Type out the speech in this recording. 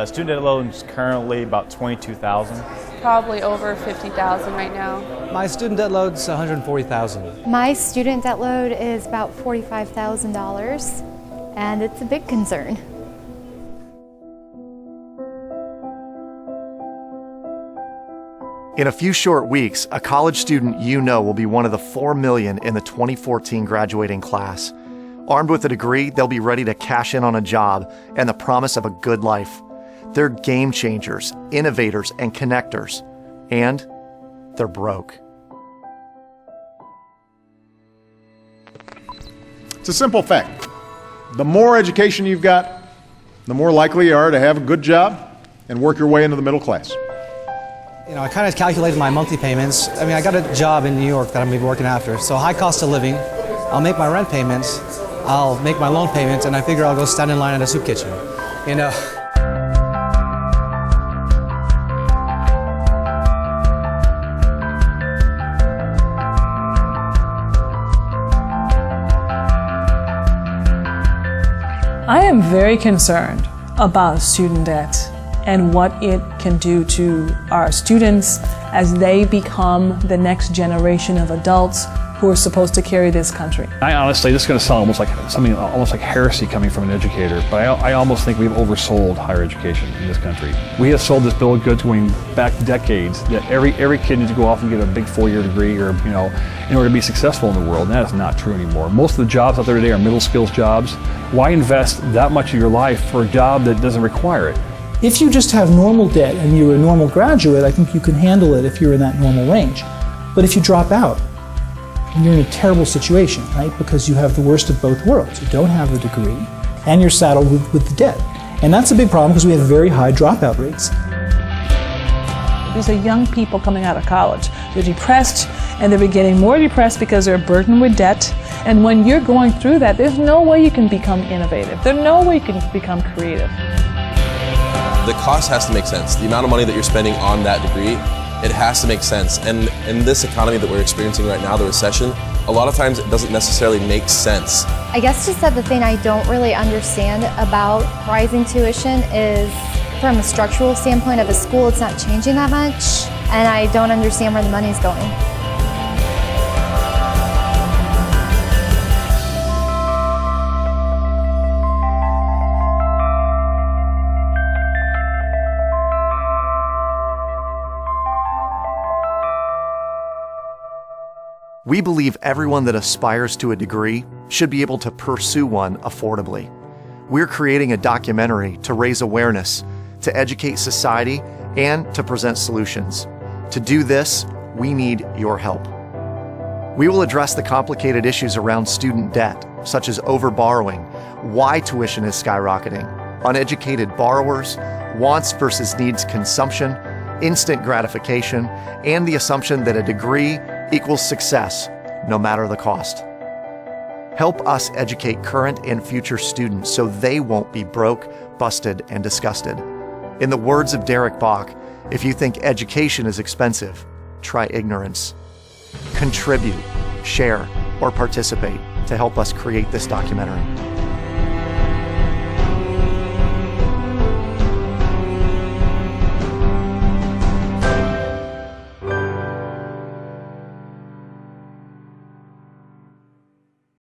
Student debt load is currently about $22,000. Probably over 50,000 right now. My student debt load's $140,000. My student debt load is about $45,000, and it's a big concern. In a few short weeks, a college student you know will be one of the 4 million in the 2014 graduating class. Armed with a degree, they'll be ready to cash in on a job and the promise of a good life. They're game changers, innovators, and connectors. And they're broke. It's a simple fact. The more education you've got, the more likely you are to have a good job and work your way into the middle class. You know, I kind of calculated my monthly payments. I mean, I got a job in New York that I'm going to be working after. So high cost of living, I'll make my rent payments, I'll make my loan payments, and I figure I'll go stand in line at a soup kitchen. You know. I am very concerned about student debt and what it can do to our students as they become the next generation of adults who are supposed to carry this country. I honestly, this is going to sound almost like something almost like heresy coming from an educator, but I almost think we've oversold higher education in this country. We have sold this bill of goods going back decades that every kid needs to go off and get a big 4-year degree, or in order to be successful in the world. And that is not true anymore. Most of the jobs out there today are middle skills jobs. Why invest that much of your life for a job that doesn't require it? If you just have normal debt and you're a normal graduate, I think you can handle it if you're in that normal range. But if you drop out, you're in a terrible situation, right? Because you have the worst of both worlds. You don't have the degree, and you're saddled with the debt. And that's a big problem because we have very high dropout rates. These are young people coming out of college. They're depressed, and they're getting more depressed because they're burdened with debt. And when you're going through that, there's no way you can become innovative. There's no way you can become creative. The cost has to make sense. The amount of money that you're spending on that degree, it has to make sense. And in this economy that we're experiencing right now, the recession, a lot of times it doesn't necessarily make sense. I guess just that the thing I don't really understand about rising tuition is from a structural standpoint of a school, it's not changing that much, and I don't understand where the money's going. We believe everyone that aspires to a degree should be able to pursue one affordably. We're creating a documentary to raise awareness, to educate society, and to present solutions. To do this, we need your help. We will address the complicated issues around student debt, such as overborrowing, why tuition is skyrocketing, uneducated borrowers, wants versus needs consumption, instant gratification, and the assumption that a degree equals success, no matter the cost. Help us educate current and future students so they won't be broke, busted, and disgusted. In the words of Derek Bach, if you think education is expensive, try ignorance. Contribute, share, or participate to help us create this documentary.